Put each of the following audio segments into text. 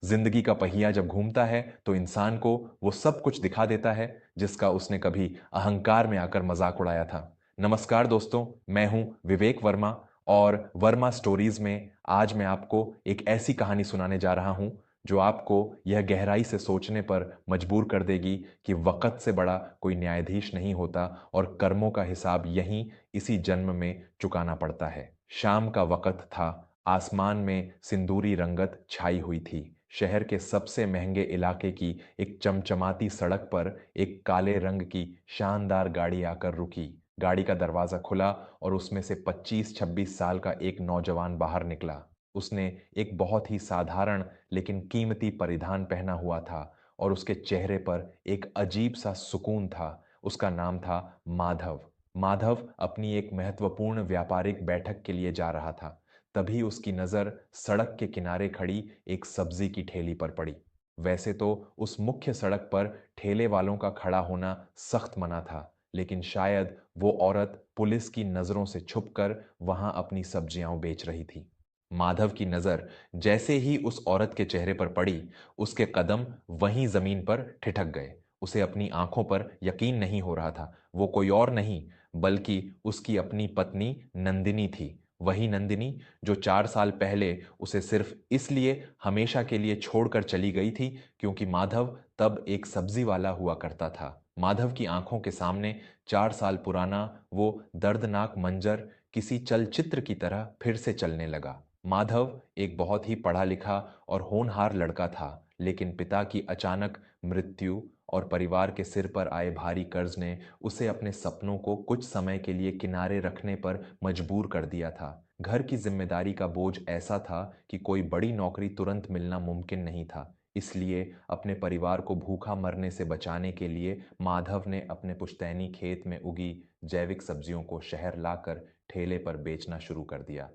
जिंदगी का पहिया जब घूमता है तो इंसान को वो सब कुछ दिखा देता है जिसका उसने कभी अहंकार में आकर मजाक उड़ाया था। नमस्कार दोस्तों, मैं हूं विवेक वर्मा और वर्मा स्टोरीज में आज मैं आपको एक ऐसी कहानी सुनाने जा रहा हूं जो आपको यह गहराई से सोचने पर मजबूर कर देगी कि वक़्त से बड़ा कोई न्यायाधीश नहीं होता और कर्मों का हिसाब यहीं इसी जन्म में चुकाना पड़ता है। शाम का वक़्त था। आसमान में सिंदूरी रंगत छाई हुई थी। शहर के सबसे महंगे इलाके की एक चमचमाती सड़क पर एक काले रंग की शानदार गाड़ी आकर रुकी। गाड़ी का दरवाजा खुला और उसमें से 25-26 साल का एक नौजवान बाहर निकला। उसने एक बहुत ही साधारण लेकिन कीमती परिधान पहना हुआ था और उसके चेहरे पर एक अजीब सा सुकून था। उसका नाम था माधव। माधव अपनी एक महत्वपूर्ण व्यापारिक बैठक के लिए जा रहा था। तभी उसकी नज़र सड़क के किनारे खड़ी एक सब्जी की ठेली पर पड़ी। वैसे तो उस मुख्य सड़क पर ठेले वालों का खड़ा होना सख्त मना था, लेकिन शायद वो औरत पुलिस की नज़रों से छुपकर वहां अपनी सब्जियां बेच रही थी। माधव की नज़र जैसे ही उस औरत के चेहरे पर पड़ी, उसके कदम वहीं जमीन पर ठिठक गए। उसे अपनी आंखों पर यकीन नहीं हो रहा था। वो कोई और नहीं बल्कि उसकी अपनी पत्नी नंदिनी थी। वही नंदिनी जो 4 साल पहले उसे सिर्फ इसलिए हमेशा के लिए छोड़कर चली गई थी क्योंकि माधव तब एक सब्जी वाला हुआ करता था। माधव की आंखों के सामने 4 साल पुराना वो दर्दनाक मंजर किसी चलचित्र की तरह फिर से चलने लगा। माधव एक बहुत ही पढ़ा लिखा और होनहार लड़का था, लेकिन पिता की अचानक मृत्यु और परिवार के सिर पर आए भारी कर्ज ने उसे अपने सपनों को कुछ समय के लिए किनारे रखने पर मजबूर कर दिया था। घर की जिम्मेदारी का बोझ ऐसा था कि कोई बड़ी नौकरी तुरंत मिलना मुमकिन नहीं था। इसलिए अपने परिवार को भूखा मरने से बचाने के लिए माधव ने अपने पुश्तैनी खेत में उगी जैविक सब्जियों को शहर लाकर ठेले पर बेचना शुरू कर दिया।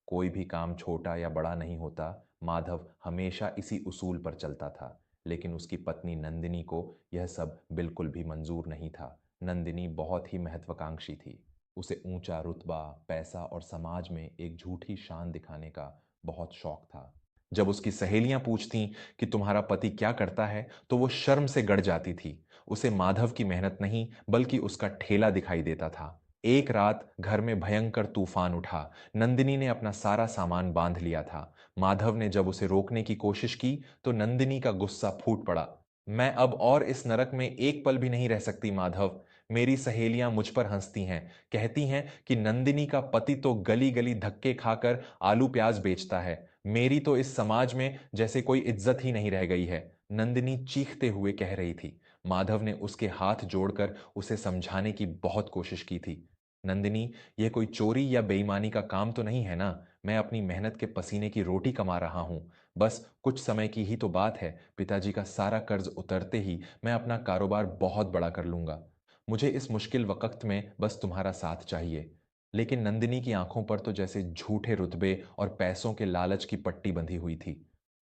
कोई भी काम छोटा या बड़ा नहीं होता, माधव हमेशा इसी उसूल पर चलता था। लेकिन उसकी पत्नी नंदिनी को यह सब बिल्कुल भी मंजूर नहीं था। नंदिनी बहुत ही महत्वाकांक्षी थी। उसे ऊंचा रुतबा, पैसा और समाज में एक झूठी शान दिखाने का बहुत शौक था। जब उसकी सहेलियां पूछतीं कि तुम्हारा पति क्या करता है, तो वो शर्म से गड़ जाती थी। उसे माधव की मेहनत नहीं बल्कि उसका ठेला दिखाई देता था। एक रात घर में भयंकर तूफान उठा। नंदिनी ने अपना सारा सामान बांध लिया था। माधव ने जब उसे रोकने की कोशिश की तो नंदिनी का गुस्सा फूट पड़ा। मैं अब और इस नरक में एक पल भी नहीं रह सकती माधव। मेरी सहेलियां मुझ पर हंसती हैं, कहती हैं कि नंदिनी का पति तो गली गली धक्के खाकर आलू प्याज बेचता है। मेरी तो इस समाज में जैसे कोई इज्जत ही नहीं रह गई है, नंदिनी चीखते हुए कह रही थी। माधव ने उसके हाथ जोड़कर उसे समझाने की बहुत कोशिश की थी। नंदिनी, यह कोई चोरी या बेईमानी का काम तो नहीं है ना। मैं अपनी मेहनत के पसीने की रोटी कमा रहा हूं। बस कुछ समय की ही तो बात है। पिताजी का सारा कर्ज उतरते ही मैं अपना कारोबार बहुत बड़ा कर लूंगा। मुझे इस मुश्किल वक्त में बस तुम्हारा साथ चाहिए। लेकिन नंदिनी की आंखों पर तो जैसे झूठे रुतबे और पैसों के लालच की पट्टी बंधी हुई थी।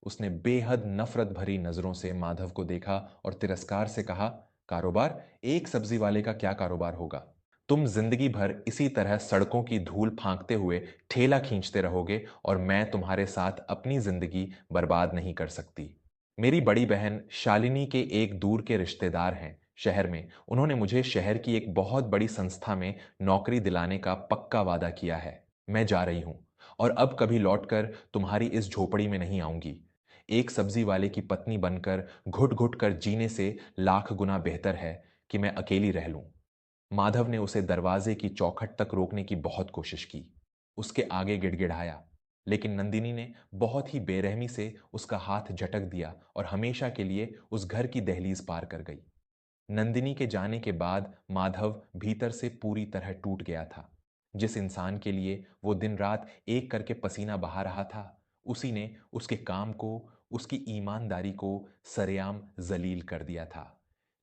उसने बेहद नफरत भरी नजरों से माधव को देखा और तिरस्कार से कहा, कारोबार? एक सब्जी वाले का क्या कारोबार होगा? तुम जिंदगी भर इसी तरह सड़कों की धूल फांकते हुए ठेला खींचते रहोगे और मैं तुम्हारे साथ अपनी जिंदगी बर्बाद नहीं कर सकती। मेरी बड़ी बहन शालिनी के एक दूर के रिश्तेदार हैं शहर में। उन्होंने मुझे शहर की एक बहुत बड़ी संस्था में नौकरी दिलाने का पक्का वादा किया है। मैं जा रही हूं और अब कभी लौटकर तुम्हारी इस झोपड़ी में नहीं आऊंगी। एक सब्जी वाले की पत्नी बनकर घुट घुट कर जीने से लाख गुना बेहतर है कि मैं अकेली रह लूं। माधव ने उसे दरवाजे की चौखट तक रोकने की बहुत कोशिश की, उसके आगे गिड़गिड़ाया, लेकिन नंदिनी ने बहुत ही बेरहमी से उसका हाथ झटक दिया और हमेशा के लिए उस घर की दहलीज पार कर गई। नंदिनी के जाने के बाद माधव भीतर से पूरी तरह टूट गया था। जिस इंसान के लिए वो दिन रात एक करके पसीना बहा रहा था, उसी ने उसके काम को, उसकी ईमानदारी को सरेआम जलील कर दिया था।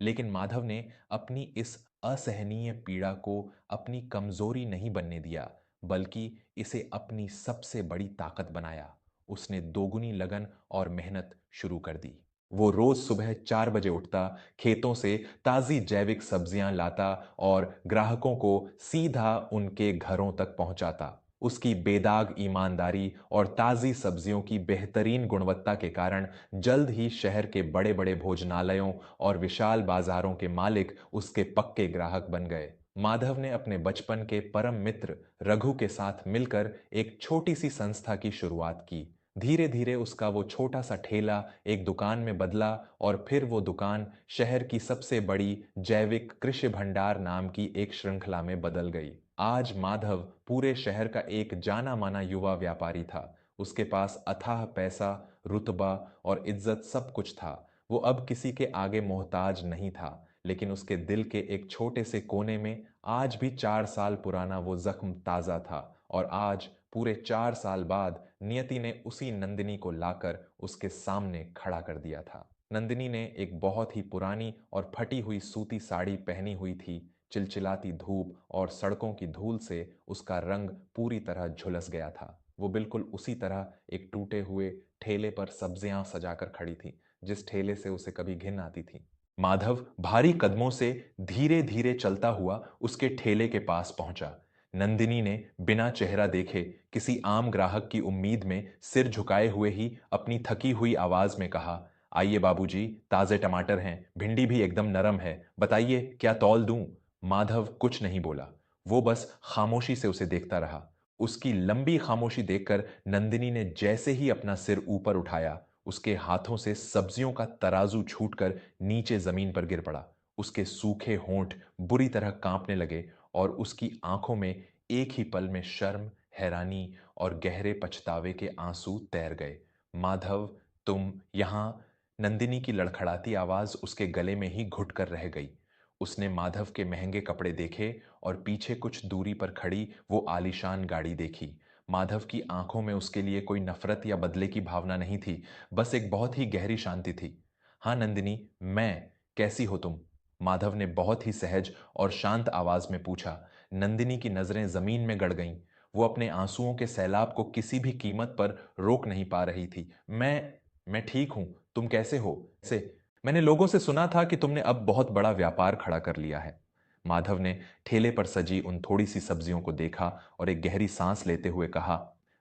लेकिन माधव ने अपनी इस असहनीय पीड़ा को अपनी कमजोरी नहीं बनने दिया, बल्कि इसे अपनी सबसे बड़ी ताकत बनाया। उसने दोगुनी लगन और मेहनत शुरू कर दी। वो रोज सुबह 4 बजे उठता, खेतों से ताजी जैविक सब्जियां लाता और ग्राहकों को सीधा उनके घरों तक पहुंचाता। उसकी बेदाग ईमानदारी और ताज़ी सब्जियों की बेहतरीन गुणवत्ता के कारण जल्द ही शहर के बड़े बड़े भोजनालयों और विशाल बाजारों के मालिक उसके पक्के ग्राहक बन गए। माधव ने अपने बचपन के परम मित्र रघु के साथ मिलकर एक छोटी सी संस्था की शुरुआत की। धीरे धीरे उसका वो छोटा सा ठेला एक दुकान में बदला और फिर वो दुकान शहर की सबसे बड़ी जैविक कृषि भंडार नाम की एक श्रृंखला में बदल गई। आज माधव पूरे शहर का एक जाना माना युवा व्यापारी था। उसके पास अथाह पैसा, रुतबा और इज्जत सब कुछ था। वो अब किसी के आगे मोहताज नहीं था, लेकिन उसके दिल के एक छोटे से कोने में आज भी 4 साल पुराना वो जख्म ताजा था। और आज पूरे 4 साल बाद नियति ने उसी नंदिनी को लाकर उसके सामने खड़ा कर दिया था। नंदिनी ने एक बहुत ही पुरानी और फटी हुई सूती साड़ी पहनी हुई थी। चिलचिलाती धूप और सड़कों की धूल से उसका रंग पूरी तरह झुलस गया था। वो बिल्कुल उसी तरह एक टूटे हुए ठेले पर सब्जियां सजाकर खड़ी थी, जिस ठेले से उसे कभी घिन आती थी। माधव भारी कदमों से धीरे धीरे चलता हुआ उसके ठेले के पास पहुंचा। नंदिनी ने बिना चेहरा देखे किसी आम ग्राहक की उम्मीद में सिर झुकाए हुए ही अपनी थकी हुई आवाज में कहा, आइए बाबूजी, ताजे टमाटर हैं, भिंडी भी एकदम नरम है, बताइए क्या तौल दूं? माधव कुछ नहीं बोला। वो बस खामोशी से उसे देखता रहा। उसकी लंबी खामोशी देखकर नंदिनी ने जैसे ही अपना सिर ऊपर उठाया, उसके हाथों से सब्जियों का तराजू छूटकर नीचे जमीन पर गिर पड़ा। उसके सूखे होंठ बुरी तरह कांपने लगे और उसकी आंखों में एक ही पल में शर्म, हैरानी और गहरे पछतावे के आंसू तैर गए। माधव, तुम यहां? नंदिनी की लड़खड़ाती आवाज उसके गले में ही घुट कर रह गई। उसने माधव के महंगे कपड़े देखे और पीछे कुछ दूरी पर खड़ी वो आलीशान गाड़ी देखी। माधव की आंखों में उसके लिए कोई नफरत या बदले की भावना नहीं थी, बस एक बहुत ही गहरी शांति थी। हाँ नंदिनी, मैं, कैसी हो तुम? माधव ने बहुत ही सहज और शांत आवाज में पूछा। नंदिनी की नजरें जमीन में गड़ गईं। वो अपने आंसुओं के सैलाब को किसी भी कीमत पर रोक नहीं पा रही थी। मैं ठीक हूं, तुम कैसे हो? से मैंने लोगों से सुना था कि तुमने अब बहुत बड़ा व्यापार खड़ा कर लिया है। माधव ने ठेले पर सजी उन थोड़ी सी सब्जियों को देखा और एक गहरी सांस लेते हुए कहा,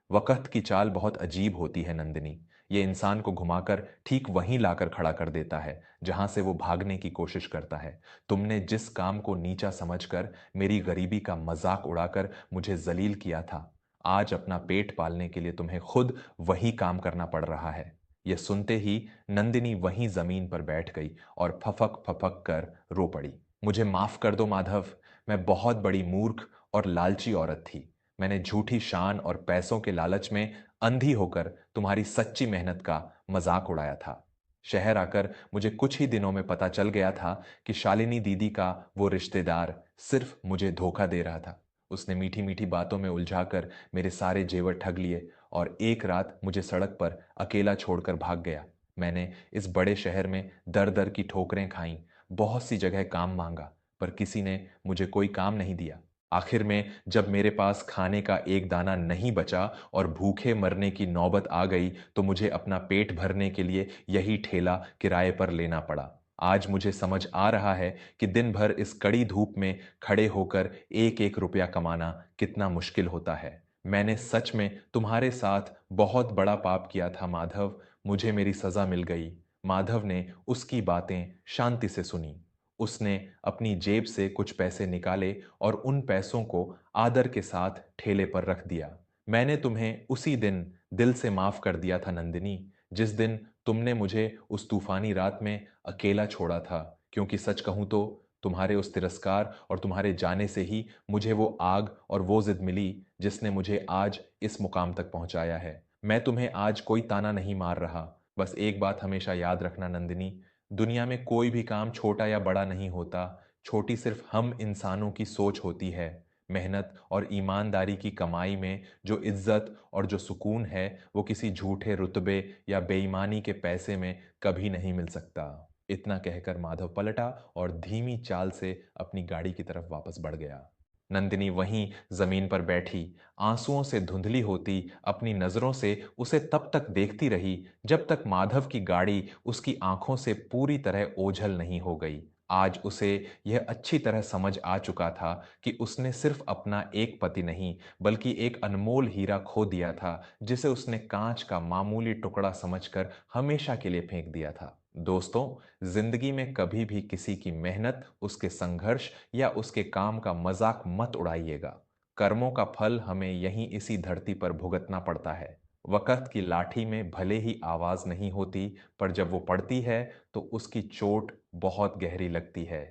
वक़्त की चाल बहुत अजीब होती है नंदिनी। ये इंसान को घुमाकर ठीक वहीं लाकर खड़ा कर देता है जहां से वो भागने की कोशिश करता है। तुमने जिस काम को नीचा समझकर मेरी गरीबी का मजाक उड़ाकर मुझे जलील किया था, आज अपना पेट पालने के लिए तुम्हें खुद वही काम करना पड़ रहा है। यह सुनते ही नंदिनी वहीं जमीन पर बैठ गई और फफक फफक कर रो पड़ी। मुझे माफ कर दो माधव, मैं बहुत बड़ी मूर्ख और लालची औरत थी। मैंने झूठी शान और पैसों के लालच में अंधी होकर तुम्हारी सच्ची मेहनत का मजाक उड़ाया था। शहर आकर मुझे कुछ ही दिनों में पता चल गया था कि शालिनी दीदी का वो रिश्तेदार सिर्फ मुझे धोखा दे रहा था। उसने मीठी मीठी बातों में उलझाकर मेरे सारे जेवर ठग लिए और एक रात मुझे सड़क पर अकेला छोड़कर भाग गया। मैंने इस बड़े शहर में दर दर की ठोकरें खाई, बहुत सी जगह काम मांगा, पर किसी ने मुझे कोई काम नहीं दिया। आखिर में जब मेरे पास खाने का एक दाना नहीं बचा और भूखे मरने की नौबत आ गई, तो मुझे अपना पेट भरने के लिए यही ठेला किराए पर लेना पड़ा। आज मुझे समझ आ रहा है कि दिन भर इस कड़ी धूप में खड़े होकर एक एक रुपया कमाना कितना मुश्किल होता है। मैंने सच में तुम्हारे साथ बहुत बड़ा पाप किया था माधव, मुझे मेरी सजा मिल गई। माधव ने उसकी बातें शांति से सुनी। उसने अपनी जेब से कुछ पैसे निकाले और उन पैसों को आदर के साथ ठेले पर रख दिया। मैंने तुम्हें उसी दिन दिल से माफ कर दिया था नंदिनी, जिस दिन तुमने मुझे उस तूफानी रात में अकेला छोड़ा था, क्योंकि सच कहूं तो तुम्हारे उस तिरस्कार और तुम्हारे जाने से ही मुझे वो आग और वो जिद मिली जिसने मुझे आज इस मुकाम तक पहुंचाया है। मैं तुम्हें आज कोई ताना नहीं मार रहा, बस एक बात हमेशा याद रखना नंदिनी, दुनिया में कोई भी काम छोटा या बड़ा नहीं होता, छोटी सिर्फ हम इंसानों की सोच होती है। मेहनत और ईमानदारी की कमाई में जो इज्जत और जो सुकून है, वो किसी झूठे रुतबे या बेईमानी के पैसे में कभी नहीं मिल सकता। इतना कहकर माधव पलटा और धीमी चाल से अपनी गाड़ी की तरफ वापस बढ़ गया। नंदिनी वहीं जमीन पर बैठी, आंसुओं से धुंधली होती अपनी नजरों से उसे तब तक देखती रही जब तक माधव की गाड़ी उसकी आंखों से पूरी तरह ओझल नहीं हो गई। आज उसे यह अच्छी तरह समझ आ चुका था कि उसने सिर्फ अपना एक पति नहीं, बल्कि एक अनमोल हीरा खो दिया था, जिसे उसने कांच का मामूली टुकड़ा समझकर हमेशा के लिए फेंक दिया था। दोस्तों, जिंदगी में कभी भी किसी की मेहनत, उसके संघर्ष या उसके काम का मजाक मत उड़ाइएगा। कर्मों का फल हमें यहीं इसी धरती पर भुगतना पड़ता है। वक़्त की लाठी में भले ही आवाज नहीं होती, पर जब वो पड़ती है तो उसकी चोट बहुत गहरी लगती है।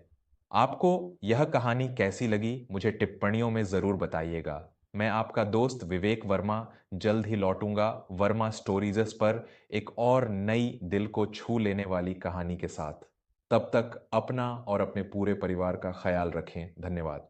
आपको यह कहानी कैसी लगी, मुझे टिप्पणियों में ज़रूर बताइएगा। मैं आपका दोस्त विवेक वर्मा जल्द ही लौटूंगा वर्मा स्टोरीज़ पर एक और नई दिल को छू लेने वाली कहानी के साथ। तब तक अपना और अपने पूरे परिवार का ख्याल रखें। धन्यवाद।